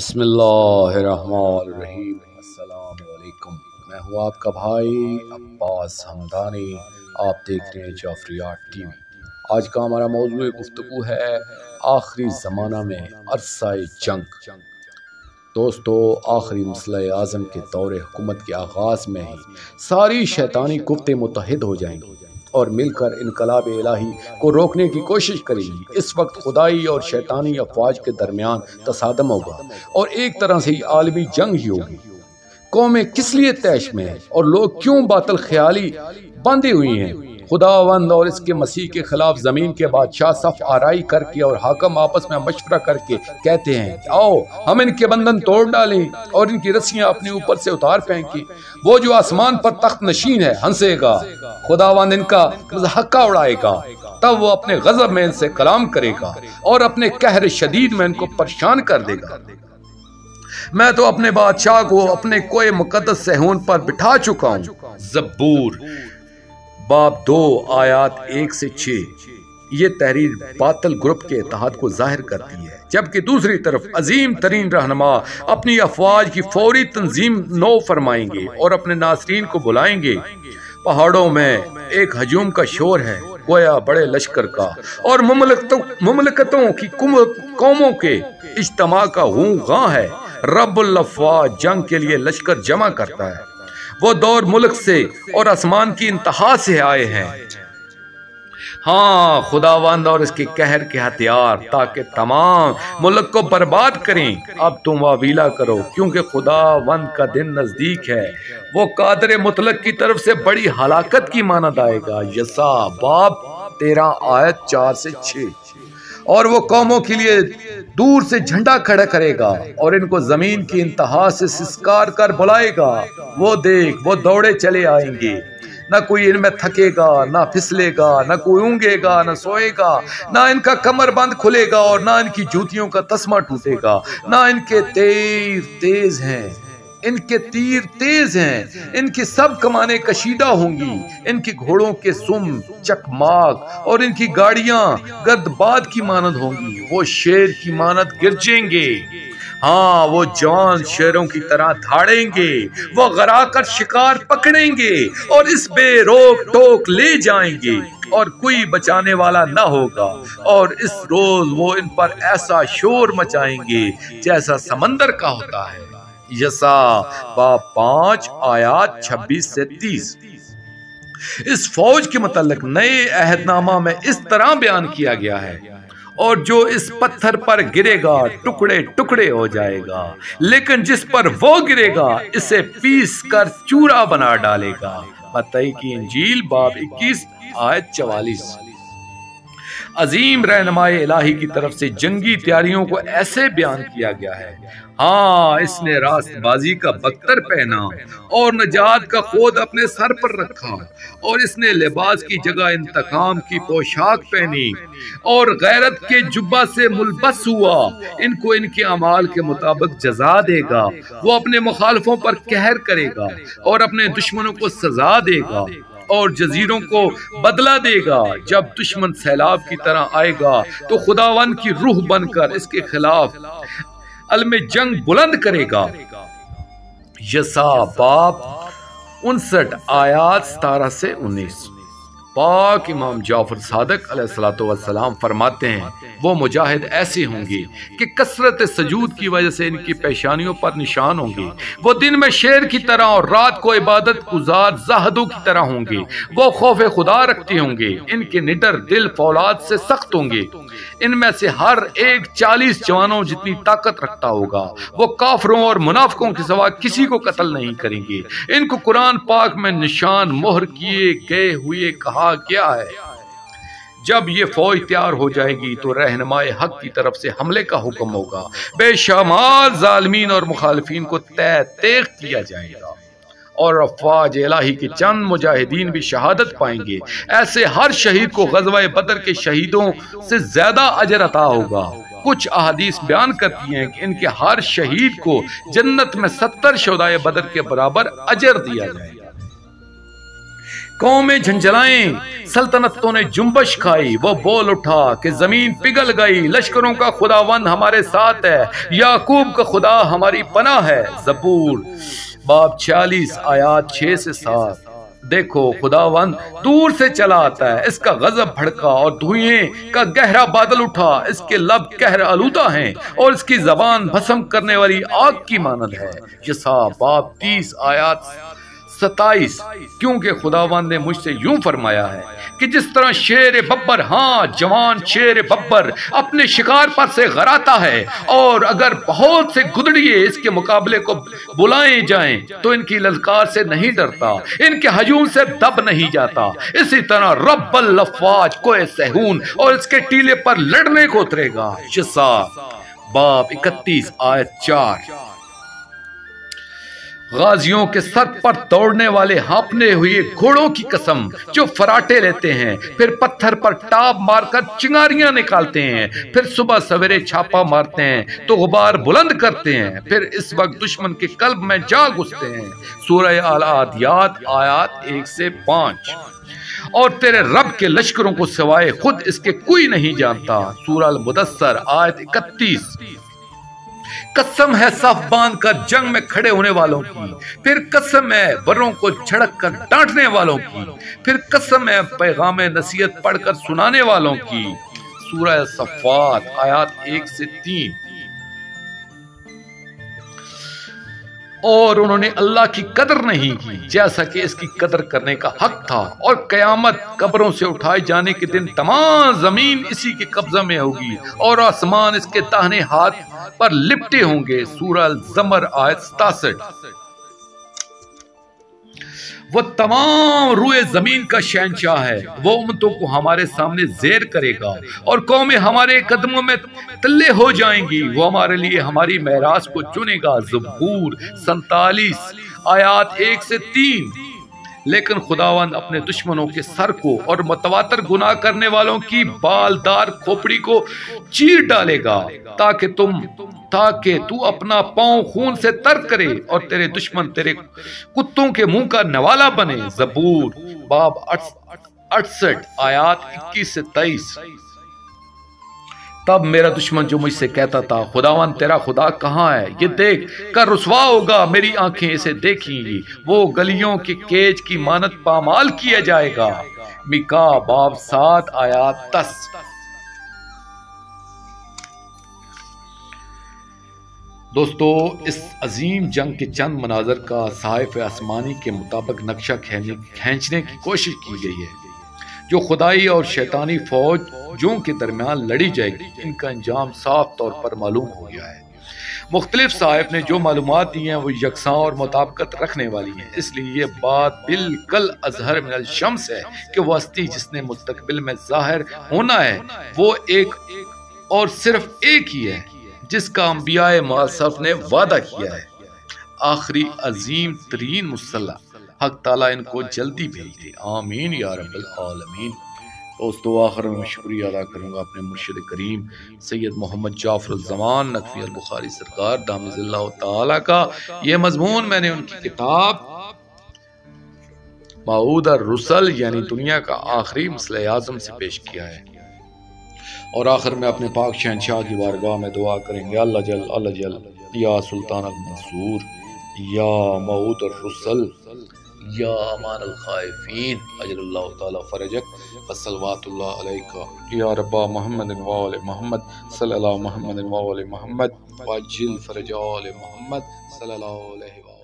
بسم اللہ الرحمن الرحیم۔ السلام علیکم، میں ہوں آپ کا بھائی عباس حمدانی، آپ دیکھ رہے ہیں جعفریات ٹی وی۔ آج کا ہمارا موضوع گفتگو ہے آخری زمانہ میں عرصہ جنگ۔ دوستو، آخری مسئلہ اعظم کے دور حکومت کے آغاز میں ہی ساری شیطانی قوتیں متحد ہو جائیں گی اور مل کر انقلاب الہی کو روکنے کی کوشش کرے گی۔ اس وقت خدائی اور شیطانی افواج کے درمیان تصادم ہوگا اور ایک طرح سے عالمی جنگ ہی ہوگی۔ قومیں کس لیے طیش میں ہیں اور لوگ کیوں باطل خیالی باندھے ہوئی ہیں؟ خداوند اور اس کے مسیح کے خلاف زمین کے بادشاہ صف آرائی کر کے اور حاکم آپس میں مشورہ کر کے کہتے ہیں کہ آؤ ہم ان کے بندھن توڑ ڈالیں اور ان کی رسیاں اپنے اوپر سے اتار پھینکیں۔ وہ جو آسمان پر تخت نشین ہے ہنسے گا، خداوند ان کا مضحکہ اڑائے گا، تب وہ اپنے غضب میں ان سے کلام کرے گا اور اپنے قہر شدید میں ان کو پریشان کر دے گا۔ میں تو اپنے بادشاہ کو اپنے کوہ مقدس صہیون پر بٹھا چکا ہوں۔ زبور باب 2 آیات 1 سے 6۔ یہ تحریر باطل گروپ کے اتحاد کو ظاہر کرتی ہے، جبکہ دوسری طرف عظیم ترین رہنما اپنی افواج کی فوری تنظیم نو فرمائیں گے اور اپنے ناصرین کو بلائیں گے۔ پہاڑوں میں ایک ہجوم کا شور ہے، گویا بڑے لشکر کا اور مملکتوں کی قوموں کے اجتماع کا غوں غاں ہے۔ رب الافواج جنگ کے لیے لشکر جمع کرتا ہے۔ وہ دور ملک سے اور آسمان کی انتہا سے آئے ہیں۔ ہاں، خداوند اور اس کے قہر کے ہتھیار تاکہ تمام ملک کو برباد کریں۔ اب تم واویلا کرو کیونکہ خداوند کا دن نزدیک ہے۔ وہ قادر مطلق کی طرف سے بڑی ہلاکت کی مانند آئے گا۔ یسع باب 13 آیت 4 سے 6۔ اور وہ قوموں کے لیے دور سے جھنڈا کھڑا کرے گا اور ان کو زمین کی انتہا سے سسکار کر بلائے گا۔ وہ دیکھ، وہ دوڑے چلے آئیں گے، نہ کوئی ان میں تھکے گا، نہ پھسلے گا، نہ کوئی اونگے گا، نہ سوئے گا، نہ ان کا کمر بند کھلے گا اور نہ ان کی جوتیوں کا تسمہ ٹوٹے گا۔ نہ ان کے تیر تیز ہیں، ان کے تیر تیز ہیں، ان کی سب کمانیں کشیدہ ہوں گی، ان کے گھوڑوں کے سم چکماک اور ان کی گاڑیاں گردباد کی مانند ہوں گی۔ وہ شیر کی مانند گرجیں گے، ہاں وہ جوان شیروں کی طرح دھاڑیں گے۔ وہ غرا کر شکار پکڑیں گے اور اس بے روک ٹوک لے جائیں گے اور کوئی بچانے والا نہ ہوگا۔ اور اس روز وہ ان پر ایسا شور مچائیں گے جیسا سمندر کا ہوتا ہے۔ یسع باب 5 آیات 26 سے 30۔ اس فوج کے متعلق نئے عہد نامہ میں اس طرح بیان کیا گیا ہے، اور جو اس پتھر پر گرے گا ٹکڑے ٹکڑے ہو جائے گا، لیکن جس پر وہ گرے گا اسے پیس کر چورا بنا ڈالے گا۔ متی کی انجیل باب 21 آیت 44۔ عظیم رہنمائے الہی کی طرف سے جنگی تیاریوں کو ایسے بیان کیا گیا ہے۔ ہاں، اس نے راست بازی کا بختر پہنا اور نجات کا خود اپنے سر پر رکھا، اور اس نے لباس کی جگہ انتقام کی پوشاک پہنی اور غیرت کے جبہ سے ملبس ہوا۔ ان کو ان کے اعمال کے مطابق جزا دے گا۔ وہ اپنے مخالفوں پر قہر کرے گا اور اپنے دشمنوں کو سزا دے گا اور جزیروں کو بدلہ دے گا۔ جب دشمن سیلاب کی طرح آئے گا تو خداوند کی روح بن کر اس کے خلاف علم جنگ بلند کرے گا۔ یسع باب 59 آیات 17 سے 19۔ پاک امام جعفر صادق علیہ الصلوۃ والسلام فرماتے ہیں، وہ مجاہد ایسے ہوں گے کہ کثرت سجود کی وجہ سے ان کی پیشانیوں پر نشان ہوں گے۔ وہ دن میں شیر کی طرح اور رات کو عبادت گزار زاہدوں کی طرح ہوں گے۔ وہ خوف خدا رکھتے ہوں گے، ان کے نڈر دل فولاد سے سخت ہوں گے۔ ان میں سے ہر ایک 40 جوانوں جتنی طاقت رکھتا ہوگا۔ وہ کافروں اور منافقوں کے سوا کسی کو قتل نہیں کریں گے۔ ان کو قرآن پاک میں نشان مہر کیے گئے ہوئے کہا گیا ہے۔ جب یہ فوج تیار ہو جائے گی تو رہنمائے حق کی طرف سے حملے کا حکم ہوگا۔ بے شمار ظالمین اور مخالفین کو تیغ کیا جائے گا، اور افواج الہی کے چند مجاہدین بھی شہادت پائیں گے۔ ایسے ہر شہید کو غزوہ بدر کے شہیدوں سے زیادہ اجر عطا ہوگا۔ کچھ احادیث بیان کرتی ہیں کہ ان کے ہر شہید کو جنت میں 70 شہدائے بدر کے برابر اجر دیا جائے گا۔ قومیں جھنجھلائیں، سلطنتوں نے جنبش کھائی، وہ بول اٹھا کہ زمین پگھل گئی، لشکروں کا خداوند ہمارے ساتھ ہے، یعقوب کا خدا ہماری پناہ ہے۔ زبور باب 46 آیات 6 سے 7۔ دیکھو خداوند دور سے چلا آتا ہے، اس کا غضب بھڑکا اور دھوئیں کا گہرا بادل اٹھا، اس کے لب قہر آلودہ ہیں اور اس کی زبان بھسم کرنے والی آگ کی مانند ہے۔ یسع باب 30 آیات 27۔ کیونکہ خداوند نے مجھ سے یوں فرمایا ہے کہ جس طرح شیر ببر، ہاں جوان شیر ببر اپنے شکار پر سے غراتا ہے، اور اگر بہت سے گدڑیے اس کے مقابلے کو بلائیں جائیں تو ان کی للکار سے نہیں ڈرتا، ان کے ہجوم سے دب نہیں جاتا، اسی طرح رب الافواج کوہ سہون اور اس کے ٹیلے پر لڑنے کو اترے گا۔ یسع باب 31 آیت 4۔ غازیوں کے سر پر دوڑنے والے ہانپنے ہوئے گھوڑوں کی قسم، جو فراٹے لیتے ہیں، پھر پتھر پر ٹاپ مار کر چنگاریاں نکالتے ہیں، پھر صبح سویرے چھاپا مارتے ہیں تو غبار بلند کرتے ہیں، پھر اس وقت دشمن کے قلب میں جا گھستے ہیں۔ سورہ العادیات آیات 1 سے 5۔ اور تیرے رب کے لشکروں کو سوائے خود اس کے کوئی نہیں جانتا۔ سورہ المدثر آیت 31۔ قسم ہے صف باندھ کر جنگ میں کھڑے ہونے والوں کی، پھر قسم ہے بروں کو جھڑک کر ڈانٹنے والوں کی، پھر قسم ہے پیغام نصیحت پڑھ کر سنانے والوں کی۔ سورہ صفات آیات 1 سے 3۔ اور انہوں نے اللہ کی قدر نہیں کی جیسا کہ اس کی قدر کرنے کا حق تھا، اور قیامت قبروں سے اٹھائے جانے کے دن تمام زمین اسی کے قبضہ میں ہوگی اور آسمان اس کے داہنے ہاتھ پر لپٹے ہوں گے۔ سورہ الزمر آیت 67۔ وہ تمام روئے زمین کا شہنشاہ ہے، وہ امتوں کو ہمارے سامنے زیر کرے گا اور قومیں ہمارے قدموں میں تلے ہو جائیں گی، وہ ہمارے لیے ہماری معراج کو چنے گا۔ زبور 47 آیات 1 سے 3۔ لیکن خداوند اپنے دشمنوں کے سر کو اور متواتر گناہ کرنے والوں کی بالدار کھوپڑی کو چیر ڈالے گا، تاکہ تو اپنا پاؤں خون سے تر کرے اور تیرے دشمن تیرے کتوں کے منہ کا نوالا بنے۔ زبور باب 68 آیات 21 سے 23۔ تب میرا دشمن جو مجھ سے کہتا تھا خداوند تیرا خدا کہاں ہے، یہ دیکھ کر رسوا ہوگا، میری آنکھیں اسے دیکھیں گی، وہ گلیوں کے کیج کی مانت پامال کیا جائے گا۔ میکا باب 7 آیات 10۔ دوستو اس عظیم جنگ کے چند مناظر کا صحائف آسمانی کے مطابق نقشہ کھینچنے کی کوشش کی گئی ہے، جو خدائی اور شیطانی فوجوں کے درمیان لڑی جائے گی۔ ان کا انجام صاف طور پر معلوم ہو گیا ہے۔ مختلف صحائف نے جو معلومات دی ہیں وہ یکساں اور مطابقت رکھنے والی ہیں، اس لیے یہ بات بالکل اظہر من الشمس ہے کہ وہ ہستی جس نے مستقبل میں ظاہر ہونا ہے وہ ایک اور صرف ایک ہی ہے، جس کا انبیاء معصوم نے وعدہ کیا ہے۔ آخری عظیم ترین مسلح حق تعالیٰ ان کو جلدی بھیج دے، آمین یا رب العالمین۔ دوستو آخر میں شکریہ ادا کروں گا اپنے مرشد کریم سید محمد جعفر الزمان نقوی البخاری سرکار دامت اللہ تعالیٰ کا۔ یہ مضمون میں نے ان کی کتاب موعود الرسل یعنی دنیا کا آخری مسئلہ اعظم سے پیش کیا ہے۔ اور آخر میں اپنے پاک شہنشاہ کی بارگاہ میں دعا کریں گے، اللہ جل یا سلطان المنصور، یا موعود الرسل، یا امان الخائفین، اجل اللہ تعالی فرجک، وصلوات اللہ علیکہ، یا ربا محمد و آل محمد صلی اللہ محمد و آل محمد، واجل فرج آل محمد صلی اللہ علیہ وسلم۔